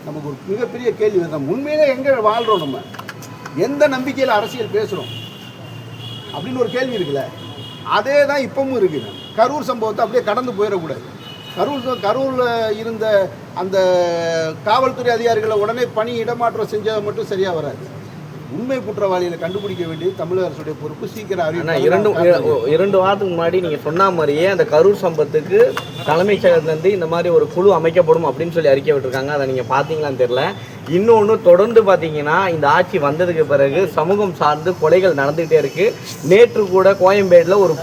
நமக்கு ஒரு மிகப்பெரிய கேள்வி தான். உண்மையிலே எங்கே வாழ்கிறோம், நம்ம எந்த நம்பிக்கையில் அரசியல் பேசுகிறோம் அப்படின்னு ஒரு கேள்வி இருக்குல்ல. அதே தான் இப்பவும் இருக்குது. கரூர் சம்பவத்தை அப்படியே கடந்து போயிடக்கூடாது. கரூரில் இருந்த அந்த காவல்துறை அதிகாரிகளை உடனே பணி இடமாற்றம் செஞ்சதை மட்டும் சரியாக வராது. உண்மை குற்றவாளிகளை கண்டுபிடிக்க வேண்டியது தமிழக அரசுடைய பொறுப்பு. சீக்கிரம் இரண்டு வாரத்துக்கு முன்னாடி நீங்கள் சொன்ன மாதிரியே அந்த கரூர் சம்பவத்துக்கு தலைமைச் செயலகத்திலேருந்து இந்த மாதிரி ஒரு குழு அமைக்கப்படும் அப்படின்னு சொல்லி அறிக்கை விட்டுருக்காங்க. அதை நீங்கள் பார்த்தீங்களான்னு தெரியல. இன்னொன்று, தொடர்ந்து பார்த்தீங்கன்னா இந்த ஆட்சி வந்ததுக்கு பிறகு சமூகம் சார்ந்து கொலைகள் நடந்துகிட்டே இருக்குது. நேற்று கூட கோயம்பேட்டில் ஒரு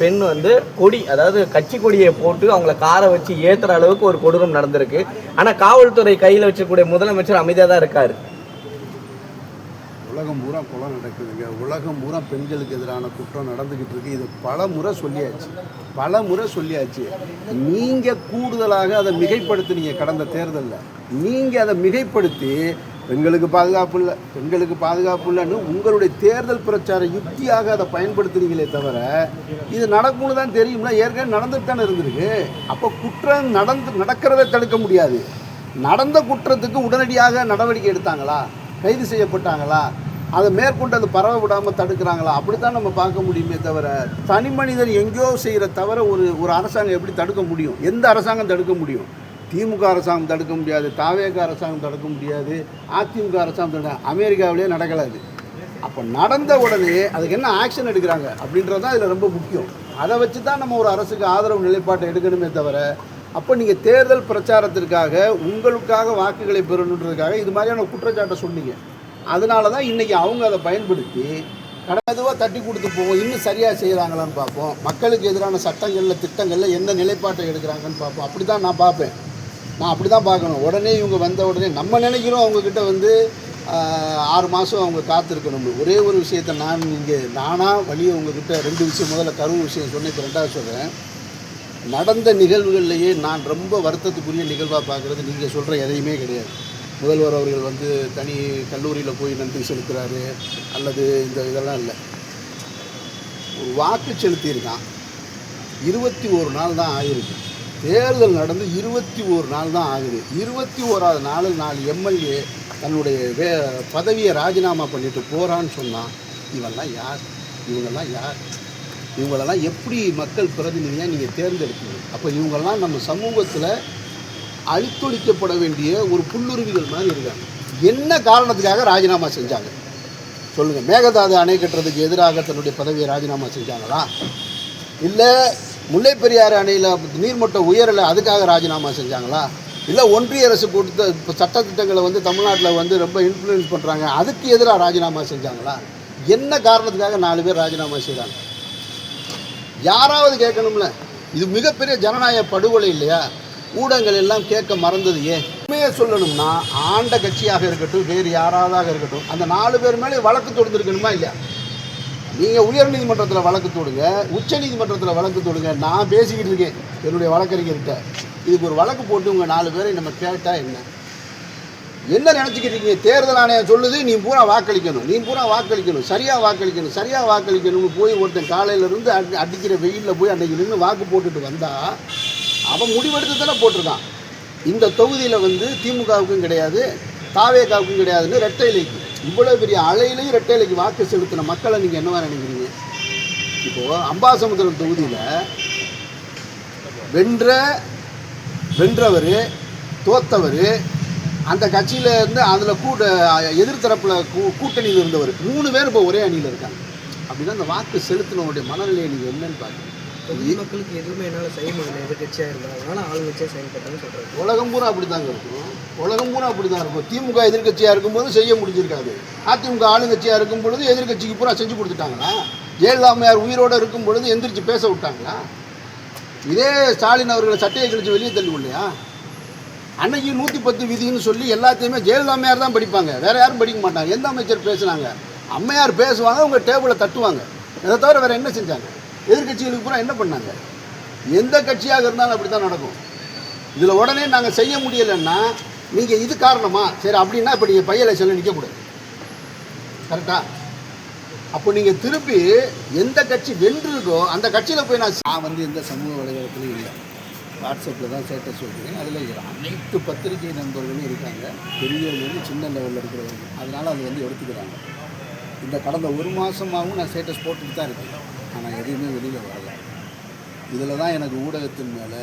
பெண் வந்து கொடி, அதாவது கட்சி கொடியை போட்டு அவங்கள காரை வச்சு ஏற்றுற அளவுக்கு ஒரு கொடூரம் நடந்திருக்கு. ஆனால் காவல்துறை கையில் வச்சக்கூடிய முதலமைச்சர் அமைதியாக தான் இருக்கார். உலகம் பூரா கொலை நடக்குதுங்க. உலகம் பூரா பெண்களுக்கு எதிரான குற்றம் நடந்துக்கிட்டு இருக்கு. இது பல முறை சொல்லியாச்சு. நீங்கள் கூடுதலாக அதை மிகைப்படுத்தினீங்க. கடந்த தேர்தலில் நீங்கள் அதை மிகைப்படுத்தி பெண்களுக்கு பாதுகாப்பு இல்லைன்னு உங்களுடைய தேர்தல் பிரச்சார யுக்தியாக அதை பயன்படுத்துனீங்களே தவிர இது நடக்கும்னு தான் தெரியும்ல. ஏற்கனவே நடந்துட்டு தானே இருந்திருக்கு. அப்போ குற்றம் நடக்கிறத தடுக்க முடியாது. நடந்த குற்றத்துக்கு உடனடியாக நடவடிக்கை எடுத்தாங்களா, கைது செய்யப்பட்டாங்களா, அதை மேற்கொண்டு அது பரவ விடாமல் தடுக்கிறாங்களா, அப்படித்தான் நம்ம பார்க்க முடியுமே தவிர தனி மனிதன் எங்கேயோ செய்கிற தவிர ஒரு அரசாங்கம் எப்படி தடுக்க முடியும்? எந்த அரசாங்கம் தடுக்க முடியும்? திமுக அரசாங்கம் தடுக்க முடியாது, தாவேக அரசாங்கம் தடுக்க முடியாது, அதிமுக அரசாங்கம் அமெரிக்காவிலே நடக்கலாது. அப்போ நடந்த உடனே அதுக்கு என்ன ஆக்ஷன் எடுக்கிறாங்க அப்படின்றது தான் இதில் ரொம்ப முக்கியம். அதை வச்சு தான் நம்ம ஒரு அரசுக்கு ஆதரவு நிலைப்பாட்டை எடுக்கணுமே தவிர அப்போ நீங்கள் தேர்தல் பிரச்சாரத்திற்காக உங்களுக்காக வாக்குகளை பெறணுன்றதுக்காக இது மாதிரியான குற்றச்சாட்டை சொன்னீங்க. அதனால தான் இன்றைக்கி அவங்க அதை பயன்படுத்தி கடவுவாக தட்டி கொடுத்து போவோம். இன்னும் சரியாக செய்கிறாங்களான்னு பார்ப்போம். மக்களுக்கு எதிரான சட்டங்களில் திட்டங்களில் எந்த நிலைப்பாட்டை எடுக்கிறாங்கன்னு பார்ப்போம். அப்படி தான் நான் பார்ப்பேன். நான் அப்படி தான் பார்க்கணும். உடனே இவங்க வந்த உடனே நம்ம நினைக்கிறோம் அவங்கக்கிட்ட வந்து 6 மாதம் அவங்க காத்திருக்கணும். ஒரே ஒரு விஷயத்தை நானாக வழியை உங்ககிட்ட 2 விஷயம், முதல்ல கரூர் விஷயம் சொன்னேன், இப்போ 2வது சொல்கிறேன். நடந்த நிகழ்வுகள்லேயே நான் ரொம்ப வருத்தத்துக்குரிய நிகழ்வாக பார்க்குறது நீங்கள் சொல்கிற எதையுமே கிடையாது. முதல்வர் அவர்கள் வந்து தனி கல்லூரியில் போய் நன்றி செலுத்துகிறாரு அல்லது இதெல்லாம் இல்லை. ஒரு வாக்கு செலுத்தியிருக்கான். 21 நாள் தான் ஆகிருக்கு. தேர்தல் நடந்து 21 நாள் தான் ஆகுது. 21வது நாள் 4 எம்எல்ஏ தன்னுடைய பதவியை ராஜினாமா பண்ணிட்டு போகிறான்னு சொன்னால் இவங்கெல்லாம் யார்? இவங்களெல்லாம் எப்படி மக்கள் பிரதிநிதியாக நீங்கள் தேர்ந்தெடுக்கணும்? அப்போ இவங்கெல்லாம் நம்ம சமூகத்தில் அழித்தொழிக்கப்பட வேண்டிய ஒரு புல்லுருவிகள் மாதிரி இருக்காங்க. என்ன காரணத்துக்காக ராஜினாமா செஞ்சாங்க சொல்லுங்கள்? மேகதாது அணை கட்டுறதுக்கு எதிராக தன்னுடைய பதவியை ராஜினாமா செஞ்சாங்களா? இல்லை முல்லை பெரியாறு அணையில் நீர்மட்டம் உயரலை அதுக்காக ராஜினாமா செஞ்சாங்களா? இல்லை ஒன்றிய அரசு கொடுத்த இப்போ சட்டத்திட்டங்களை வந்து தமிழ்நாட்டில் வந்து ரொம்ப இன்ஃப்ளூயன்ஸ் பண்ணுறாங்க அதுக்கு எதிராக ராஜினாமா செஞ்சாங்களா? என்ன காரணத்துக்காக 4 பேர் ராஜினாமா செய்கிறாங்க? யாராவது கேட்கணும்ல. இது மிகப்பெரிய ஜனநாயக படுகொலை இல்லையா? ஊடகங்கள் எல்லாம் கேட்க மறந்தது ஏன்? உண்மையை சொல்லணும்னா ஆண்ட கட்சியாக இருக்கட்டும், வேறு யாராவதாக இருக்கட்டும், அந்த 4 பேர் மேலே வழக்கு தொடுத்துருக்கணுமா இல்லையா? நீங்கள் உயர்நீதிமன்றத்தில் வழக்கு தொடுங்க, உச்ச நீதிமன்றத்தில் வழக்கு தொடுங்க. நான் பேசிக்கிட்டு இருக்கேன் என்னுடைய வழக்கறிஞர்கிட்ட. இதுக்கு ஒரு வழக்கு போட்டு உங்கள் 4 பேரை நம்ம கேட்டால் என்ன நினச்சிக்கிட்டு இருக்கீங்க? தேர்தல் ஆணையம் சொல்லுது நீ பூரா வாக்களிக்கணும், சரியாக வாக்களிக்கணும்னு போய் ஒருத்தன் காலையிலேருந்து அடிக்கிற வெயிலில் போய் அன்றைக்கி நின்று வாக்கு போட்டுட்டு வந்தால் அவன் முடிவெடுத்து தானே போட்டிருக்கான். இந்த தொகுதியில் வந்து திமுகவுக்கும் கிடையாது, தாவேகாவுக்கும் கிடையாதுன்னு ரெட்டை இலைக்கு, இவ்வளோ பெரிய அலையிலையும் ரெட்டை இலைக்கு வாக்கு செலுத்தின மக்களை நீங்கள் என்னவா நினைக்கிறீங்க? இப்போது அம்பாசமுத்திரம் தொகுதியில் வென்றவர் தோத்தவர், அந்த கட்சியில் இருந்து அதில் எதிர்த்தரப்பில் கூட்டணியில் இருந்தவர் 3 பேர் இப்போ ஒரே அணியில் இருக்காங்க. அப்படின்னா அந்த வாக்கு செலுத்தினவருடைய மனநிலையை நீங்கள் என்னன்னு பார்க்குறீங்க? மக்களுக்கு எதுவுமே என்னால் செய்ய முடியல, எதிர்கட்சியாக இருந்தாலும் ஆளுங்கட்சியாக செயல்பட்டான்னு சொல்கிறாங்க. உலகம் பூரா அப்படி தாங்க இருக்கும். திமுக எதிர்கட்சியாக இருக்கும்போது செய்ய முடிஞ்சிருக்காது. அதிமுக ஆளுங்கட்சியாக இருக்கும் பொழுது எதிர்கட்சிக்கு பூரா செஞ்சு கொடுத்துட்டாங்களா? ஜெயலலிதா அம்மையார் உயிரோடு இருக்கும் பொழுது எந்திரிச்சு பேச விட்டாங்களா? இதே ஸ்டாலின் அவர்களை சட்டையை கழிச்சு வெளியே தள்ளி இல்லையா? அன்னைக்கு 110 விதின்னு சொல்லி எல்லாத்தையுமே ஜெயலலிதா அம்மையார் தான் படிப்பாங்க, வேறு யாரும் படிக்க மாட்டாங்க. எந்த அமைச்சர் பேசுனாங்க? அம்மையார் பேசுவாங்க, உங்கள் டேபிளை தட்டுவாங்க. இதை தவிர வேறு என்ன செஞ்சாங்க? எதிர்கட்சிகளுக்கு பூரா என்ன பண்ணாங்க? எந்த கட்சியாக இருந்தாலும் அப்படி தான் நடக்கும். இதில் உடனே நாங்கள் செய்ய முடியலைன்னா நீங்கள் இது காரணமா? சரி, அப்படின்னா இப்போ நீங்கள் பையலை செல்ல நிற்கக்கூடாது. கரெக்டா? அப்போ நீங்கள் திருப்பி எந்த கட்சி வென்றிருக்கோ அந்த கட்சியில் போய் நான் வந்து எந்த சமூக வலைதளத்துலையும் இல்லை. வாட்ஸ்அப்பில் தான் ஸ்டேட்டஸ் வைக்கிறேன். அதில் அனைத்து பத்திரிகை நண்பர்களும் இருக்காங்க, பெரியவங்க சின்ன லெவலில் இருக்கிறவங்க. அதனால் அது வந்து எடுத்துக்கிறாங்க. இந்த கடந்த ஒரு மாதமாகவும் நான் ஸ்டேட்டஸ் போட்டுட்டு தான் இருக்கேன், ஆனால் எதுவுமே வெளியில் வரல. இதில் தான் எனக்கு ஊடகத்தின் மேலே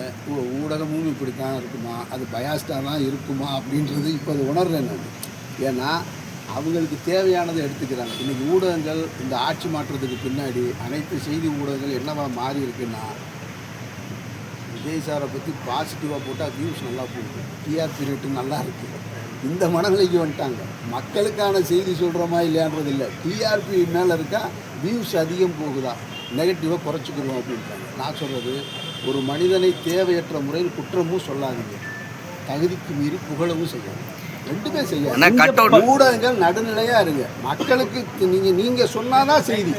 ஊடகமும் இப்படி தான் இருக்குமா, அது பயாஸ்டாக தான் இருக்குமா அப்படின்றது இப்போ அது உணர்றேன் நான். ஏன்னா அவங்களுக்கு தேவையானதை எடுத்துக்கிறாங்க. இன்றைக்கி ஊடகங்கள் இந்த ஆட்சி மாற்றத்துக்கு பின்னாடி அனைத்து செய்தி ஊடகங்கள் என்னவா மாறி இருக்குன்னா, விஜய் சாரை பற்றி பாசிட்டிவாக போட்டால் வியூஸ் நல்லா போகுது, டிஆர்பி ரேட்டு நல்லா இருக்குது. இந்த மனநிலைக்கு வந்துட்டாங்க. மக்களுக்கான செய்தி சொல்கிறோமா இல்லையான்றது இல்லை, டிஆர்பி மேலே இருக்கா, வியூஸ் அதிகம் போகுதா, நெகட்டிவாக குறைச்சிக்கிறோம் அப்படின்றாங்க. நான் சொல்கிறது, ஒரு மனிதனை தேவையற்ற முறையில் குற்றமும் சொல்லாதீங்க, தகுதிக்கு மீறி புகழவும் செய்யாங்க, ரெண்டுமே செய்ய. ஊடகங்கள் நடுநிலையாக இருங்க. மக்களுக்கு நீங்கள் சொன்னாதான் செய்தி.